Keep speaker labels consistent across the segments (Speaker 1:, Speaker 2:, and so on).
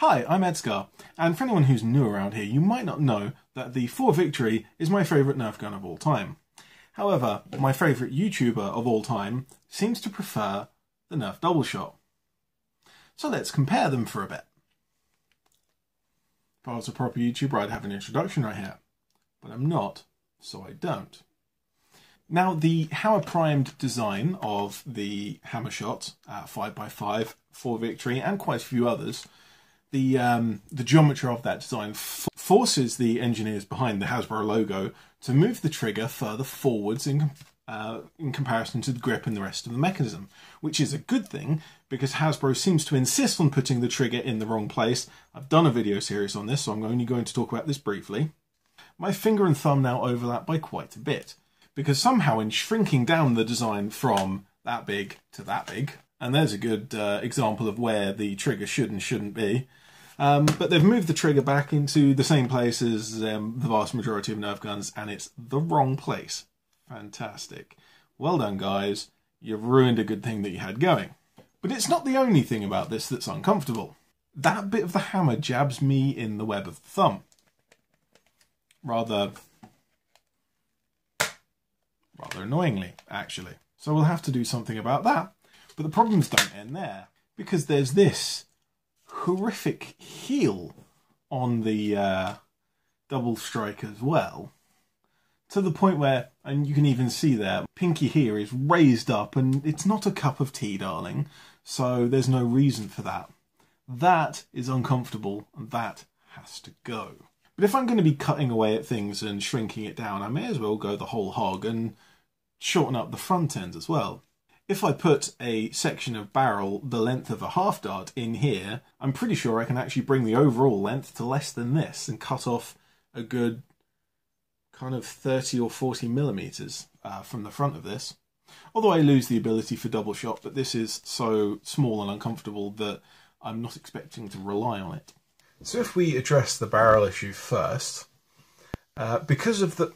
Speaker 1: Hi, I'm ED-SKaR, and for anyone who's new around here, you might not know that the 4 Victory is my favourite Nerf gun of all time. However, my favourite YouTuber of all time seems to prefer the Nerf Doubleshot. So let's compare them for a bit. If I was a proper YouTuber, I'd have an introduction right here, but I'm not, so I don't. Now, the hammer-primed design of the Hammershot 5x5, 4 Victory, and quite a few others, the geometry of that design forces the engineers behind the Hasbro logo to move the trigger further forwards in comparison to the grip and the rest of the mechanism, which is a good thing because Hasbro seems to insist on putting the trigger in the wrong place. I've done a video series on this, so I'm only going to talk about this briefly. My finger and thumb now overlap by quite a bit, because somehow in shrinking down the design from that big to that big, and there's a good example of where the trigger should and shouldn't be, but they've moved the trigger back into the same place as the vast majority of Nerf guns, and it's the wrong place. Fantastic. Well done, guys. You've ruined a good thing that you had going. But it's not the only thing about this that's uncomfortable. That bit of the hammer jabs me in the web of the thumb. Rather annoyingly, actually. So we'll have to do something about that. But the problems don't end there, because there's this horrific heel on the double strike as well, to the point where, and you can even see there, pinky here is raised up, and it's not a cup of tea, darling, so there's no reason for that. That is uncomfortable, and that has to go. But if I'm going to be cutting away at things and shrinking it down, I may as well go the whole hog and shorten up the front end as well. If I put a section of barrel the length of a half dart in here, I'm pretty sure I can actually bring the overall length to less than this and cut off a good kind of 30 or 40 millimeters from the front of this. Although I lose the ability for double shot, but this is so small and uncomfortable that I'm not expecting to rely on it. So if we address the barrel issue first, because of the...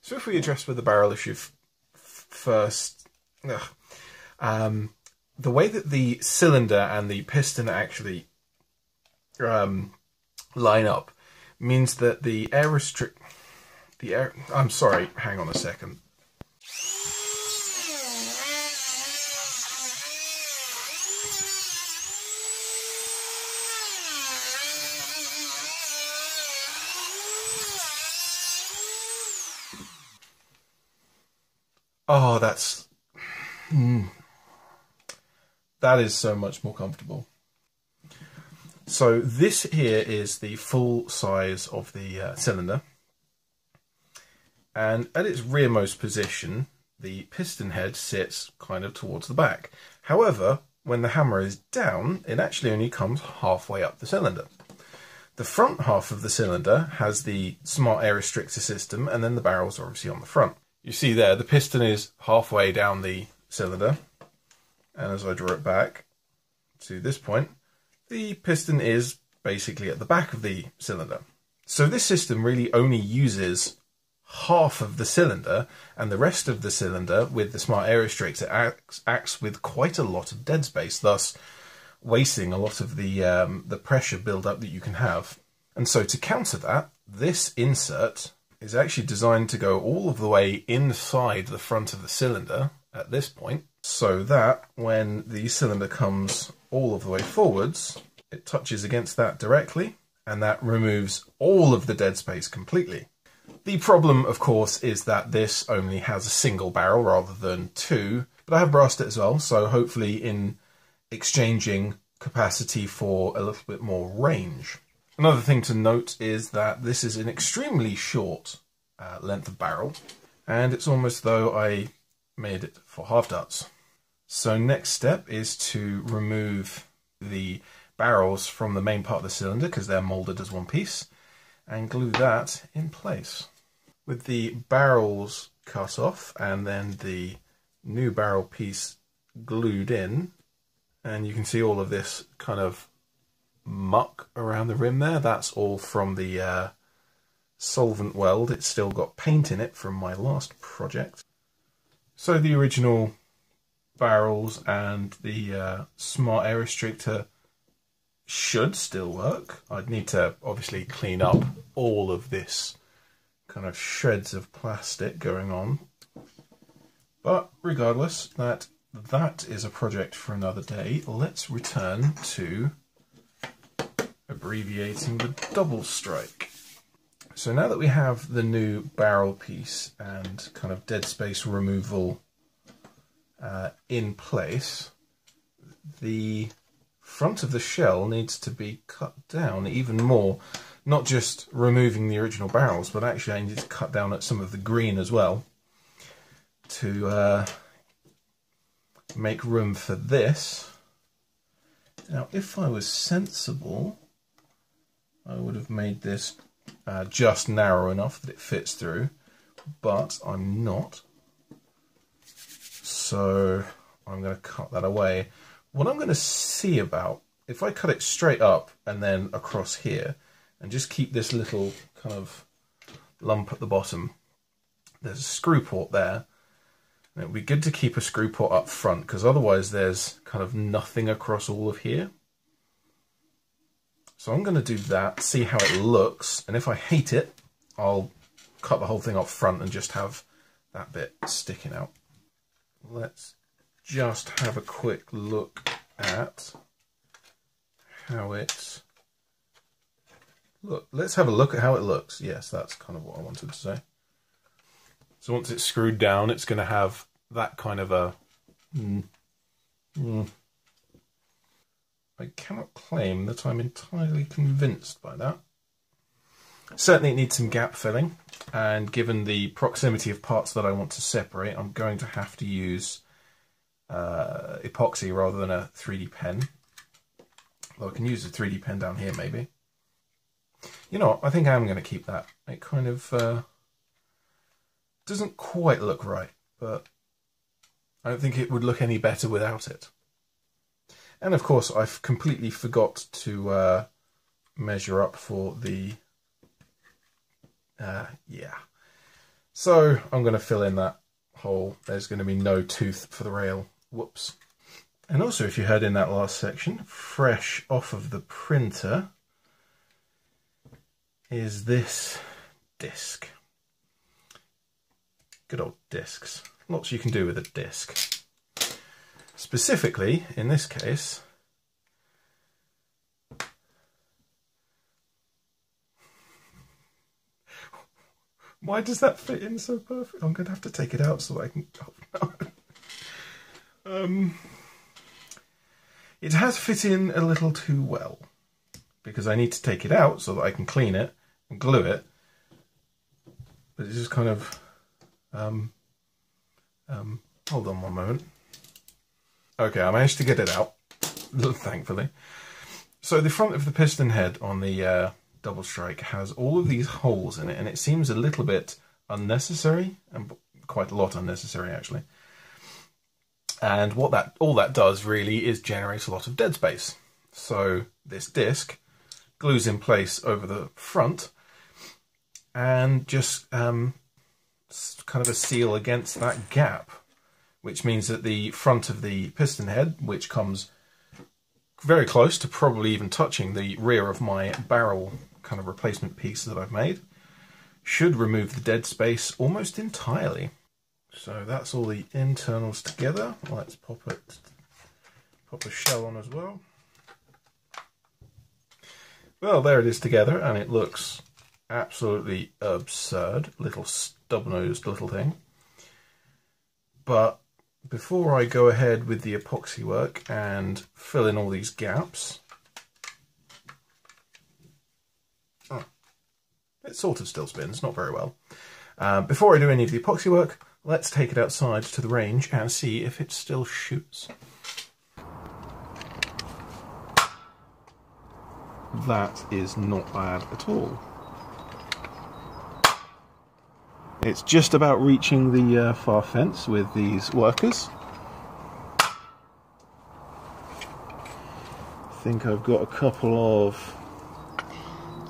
Speaker 1: So if we address with the barrel issue first, the way that the cylinder and the piston actually line up means that the air I'm sorry, hang on a second. Oh, that is so much more comfortable. So this here is the full size of the cylinder, and at its rearmost position the piston head sits kind of towards the back. However, when the hammer is down, it actually only comes halfway up the cylinder. The front half of the cylinder has the smart air restrictor system, and then the barrel's obviously on the front. You see there, the piston is halfway down the cylinder, and as I draw it back to this point, the piston is basically at the back of the cylinder. So this system really only uses half of the cylinder, and the rest of the cylinder, with the smart air restrictor, acts with quite a lot of dead space, thus wasting a lot of the pressure build-up that you can have. And so to counter that, this insert is actually designed to go all of the way inside the front of the cylinder at this point, so that when the cylinder comes all of the way forwards, it touches against that directly, and that removes all of the dead space completely. The problem, of course, is that this only has a single barrel rather than two, but I have brassed it as well, so hopefully in exchanging capacity for a little bit more range. Another thing to note is that this is an extremely short length of barrel, and it's almost though I made it for half darts. So next step is to remove the barrels from the main part of the cylinder, because they're moulded as one piece, and glue that in place. With the barrels cut off and then the new barrel piece glued in, and you can see all of this kind of muck around the rim there, that's all from the solvent weld. It's still got paint in it from my last project. So the original barrels and the smart air restrictor should still work. I'd need to obviously clean up all of this kind of shreds of plastic going on. But regardless, that is a project for another day. Let's return to abbreviating the double strike. So now that we have the new barrel piece and kind of dead space removal in place, the front of the shell needs to be cut down even more. Not just removing the original barrels, but actually I need to cut down at some of the green as well to make room for this. Now, if I was sensible, I would have made this just narrow enough that it fits through, but I'm not. So I'm going to cut that away. What I'm going to see about, if I cut it straight up and then across here, and just keep this little kind of lump at the bottom, there's a screw port there. And it would be good to keep a screw port up front, because otherwise there's kind of nothing across all of here. So I'm going to do that, see how it looks, and if I hate it, I'll cut the whole thing up front and just have that bit sticking out. Let's just have a quick look at how it let's have a look at how it looks. Yes, that's kind of what I wanted to say. So once it's screwed down, it's going to have that kind of a I cannot claim that I'm entirely convinced by that. Certainly it needs some gap filling, and given the proximity of parts that I want to separate, I'm going to have to use epoxy rather than a 3D pen. Well, I can use a 3D pen down here maybe. You know what, I think I'm going to keep that. It kind of doesn't quite look right, but I don't think it would look any better without it. And of course, I've completely forgot to measure up for the, yeah. So I'm going to fill in that hole. There's going to be no tooth for the rail. Whoops. And also, if you heard in that last section, fresh off of the printer is this disc. Good old discs. Lots you can do with a disc. Specifically, in this case, why does that fit in so perfect? I'm going to have to take it out so I can... Oh, no. It has fit in a little too well, because I need to take it out so that I can clean it and glue it. But it's just kind of... hold on one moment. Okay, I managed to get it out, thankfully. So the front of the piston head on the double strike has all of these holes in it, and it seems a little bit unnecessary, and quite a lot unnecessary actually. And what all that does really is generate a lot of dead space. So this disc glues in place over the front and just kind of a seal against that gap, which means that the front of the piston head, which comes very close to probably even touching the rear of my barrel kind of replacement piece that I've made, should remove the dead space almost entirely. So that's all the internals together. Let's pop a shell on as well. Well, there it is together, and it looks absolutely absurd. Little stub-nosed little thing. But before I go ahead with the epoxy work and fill in all these gaps, it sort of still spins, not very well. Before I do any of the epoxy work, let's take it outside to the range and see if it still shoots. That is not bad at all. It's just about reaching the far fence with these workers. I think I've got a couple of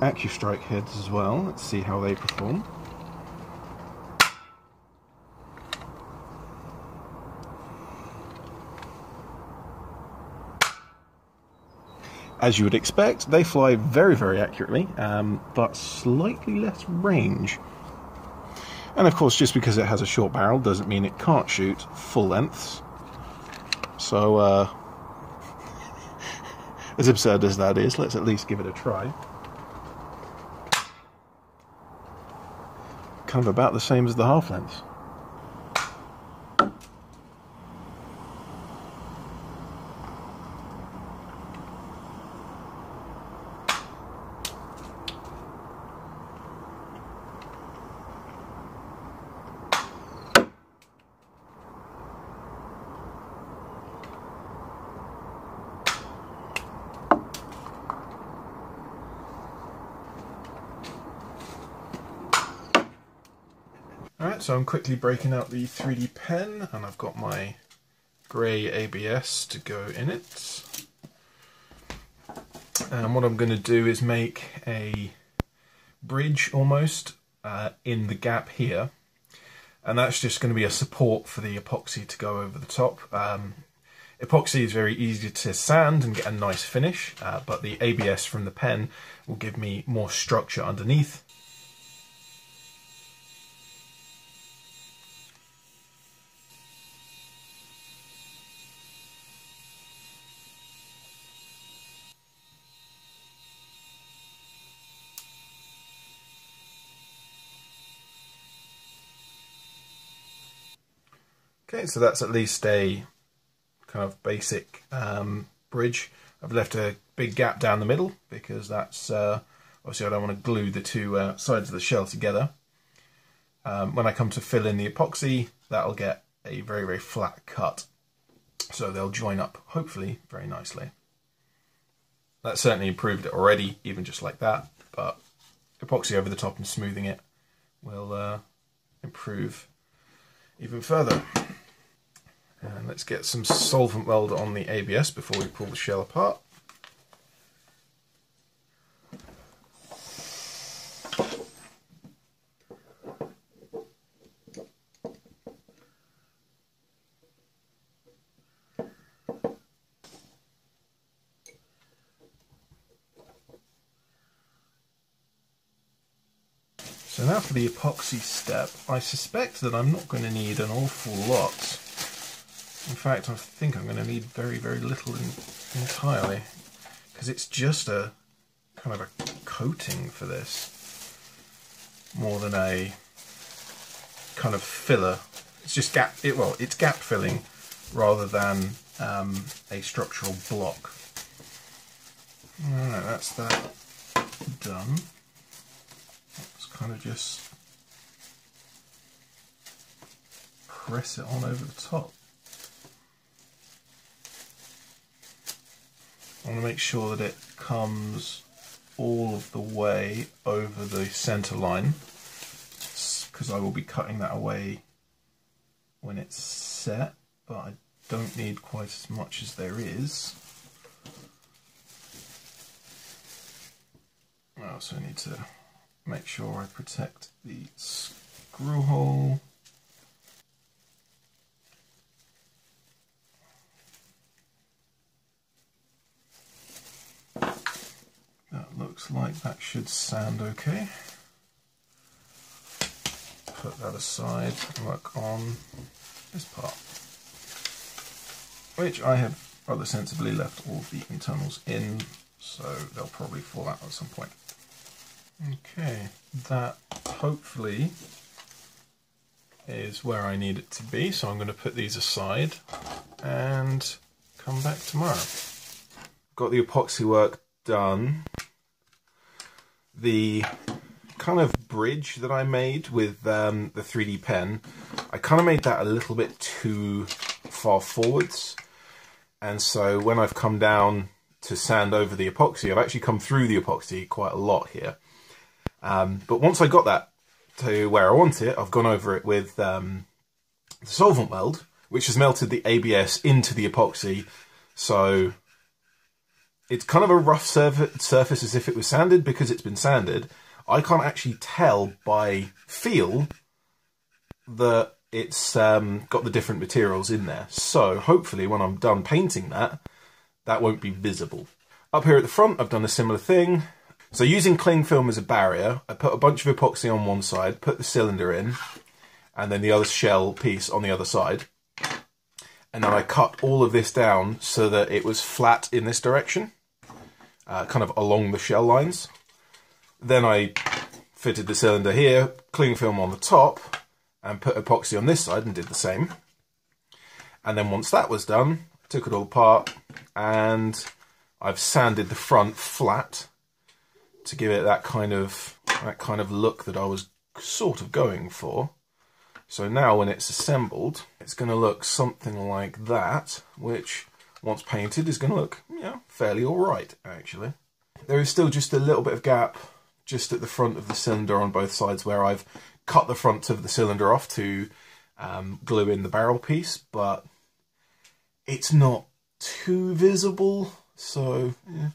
Speaker 1: AccuStrike heads as well. Let's see how they perform. As you would expect, they fly very, very accurately, but slightly less range. And of course, just because it has a short barrel doesn't mean it can't shoot full lengths. So, as absurd as that is, let's at least give it a try. Kind of about the same as the half lengths. Alright, so I'm quickly breaking out the 3D pen, and I've got my grey ABS to go in it. And what I'm going to do is make a bridge almost in the gap here, and that's just going to be a support for the epoxy to go over the top. Epoxy is very easy to sand and get a nice finish, but the ABS from the pen will give me more structure underneath. Okay, so that's at least a kind of basic bridge. I've left a big gap down the middle because that's obviously I don't want to glue the two sides of the shell together. When I come to fill in the epoxy, that'll get a very, very flat cut, so they'll join up hopefully very nicely. That certainly improved it already, even just like that, but epoxy over the top and smoothing it will improve even further. And let's get some solvent weld on the ABS before we pull the shell apart. So now for the epoxy step, I suspect that I'm not going to need an awful lot. In fact, I think I'm going to need very, very little entirely, because it's just a kind of a coating for this, more than a kind of filler. It's just it's gap filling rather than a structural block. Alright, that's that done. Let's kind of just press it on over the top. I want to make sure that it comes all of the way over the center line, because I will be cutting that away when it's set, but I don't need quite as much as there is. I also need to make sure I protect the screw hole. That looks like that should sand okay. Put that aside and work on this part, which I have rather sensibly left all the internals in, so they'll probably fall out at some point. Okay, that hopefully is where I need it to be, so I'm going to put these aside and come back tomorrow. Got the epoxy work done. The kind of bridge that I made with the 3D pen, I kind of made that a little bit too far forwards, and so when I've come down to sand over the epoxy, I've actually come through the epoxy quite a lot here. But once I got that to where I want it, I've gone over it with the solvent weld, which has melted the ABS into the epoxy, so it's kind of a rough surface as if it was sanded because it's been sanded. I can't actually tell by feel that it's got the different materials in there. So hopefully when I'm done painting that, that won't be visible. Up here at the front, I've done a similar thing. So using cling film as a barrier, I put a bunch of epoxy on one side, put the cylinder in, and then the other shell piece on the other side. And then I cut all of this down so that it was flat in this direction, kind of along the shell lines. Then I fitted the cylinder here, cling film on the top, and put epoxy on this side and did the same. And then once that was done, I took it all apart and I've sanded the front flat to give it that kind of look that I was sort of going for. So now when it's assembled, it's going to look something like that, which once painted is going to look, yeah, fairly alright actually. There is still just a little bit of gap just at the front of the cylinder on both sides where I've cut the front of the cylinder off to glue in the barrel piece, but it's not too visible, so yeah,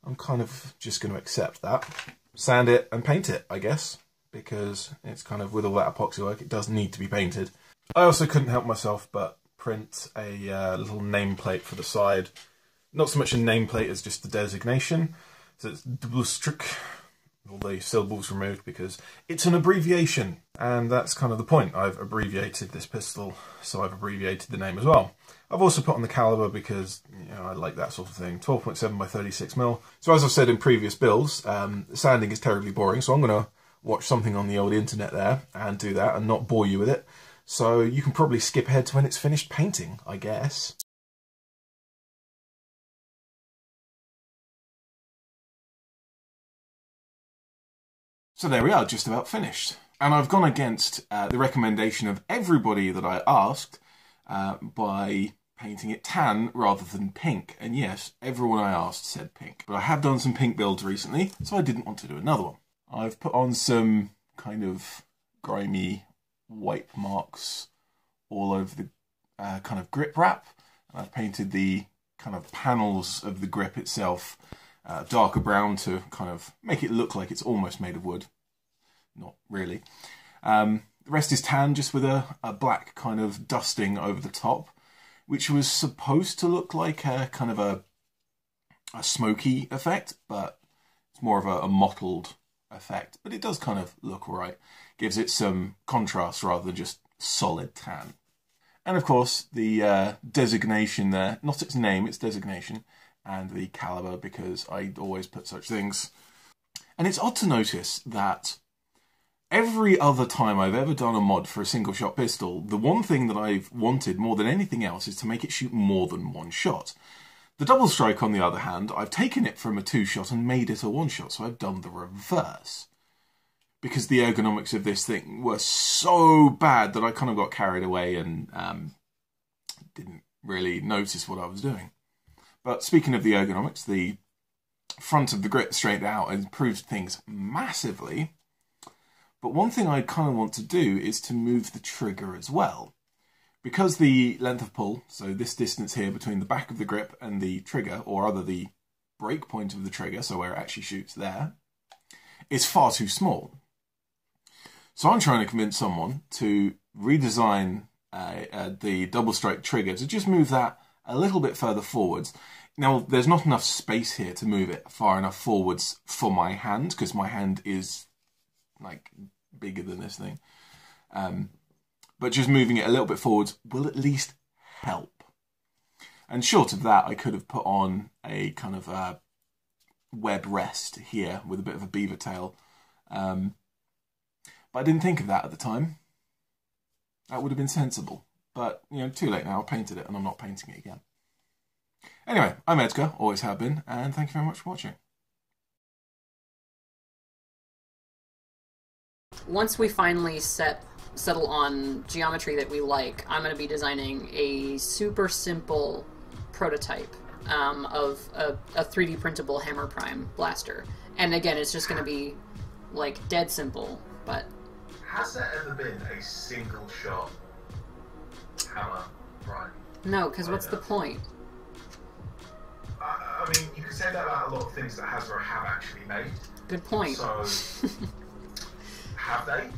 Speaker 1: I'm kind of just going to accept that. Sand it and paint it, I guess, because it's kind of, with all that epoxy work, it does need to be painted. I also couldn't help myself but print a little nameplate for the side. Not so much a nameplate as just the designation. So it's doublestrike, all the syllables removed because it's an abbreviation. And that's kind of the point. I've abbreviated this pistol, so I've abbreviated the name as well. I've also put on the caliber because, you know, I like that sort of thing. 12.7 by 36mm. So as I've said in previous builds, sanding is terribly boring, so I'm going to watch something on the old internet there and do that and not bore you with it. So you can probably skip ahead to when it's finished painting, I guess. So there we are, just about finished. And I've gone against the recommendation of everybody that I asked by painting it tan rather than pink. And yes, everyone I asked said pink. But I have done some pink builds recently, so I didn't want to do another one. I've put on some kind of grimy wipe marks all over the kind of grip wrap. And I've painted the kind of panels of the grip itself darker brown to kind of make it look like it's almost made of wood. Not really. The rest is tan, just with a black kind of dusting over the top, which was supposed to look like a kind of a smoky effect, but it's more of a mottled effect. But it does kind of look alright. Gives it some contrast rather than just solid tan. And of course, the designation there, not its name, its designation, and the caliber, because I always put such things. And it's odd to notice that every other time I've ever done a mod for a single shot pistol, the one thing that I've wanted more than anything else is to make it shoot more than one shot. The double strike, on the other hand, I've taken it from a 2-shot and made it a 1-shot, so I've done the reverse. Because the ergonomics of this thing were so bad that I kind of got carried away and didn't really notice what I was doing. But speaking of the ergonomics, the front of the grip straightened out and improved things massively. But one thing I kind of want to do is to move the trigger as well. Because the length of pull, so this distance here between the back of the grip and the trigger, or rather the break point of the trigger, so where it actually shoots there, is far too small. So I'm trying to convince someone to redesign the double strike trigger to just move that a little bit further forwards. Now, there's not enough space here to move it far enough forwards for my hand, because my hand is like bigger than this thing. But just moving it a little bit forwards will at least help. And short of that, I could have put on a kind of a web rest here with a bit of a beaver tail. But I didn't think of that at the time. That would have been sensible. But, you know, too late now. I painted it and I'm not painting it again. Anyway, I'm ED-SKaR, always have been, and thank you very much for watching.
Speaker 2: Once we finally settle on geometry that we like, I'm going to be designing a super simple prototype of a 3D printable hammer prime blaster. And again, it's just going to be like dead simple, but...
Speaker 1: Has there ever been a single shot hammer prime?
Speaker 2: No, because what's the point?
Speaker 1: I mean, you could say that about a lot of things that Hasbro have actually made.
Speaker 2: Good point.
Speaker 1: So, have they?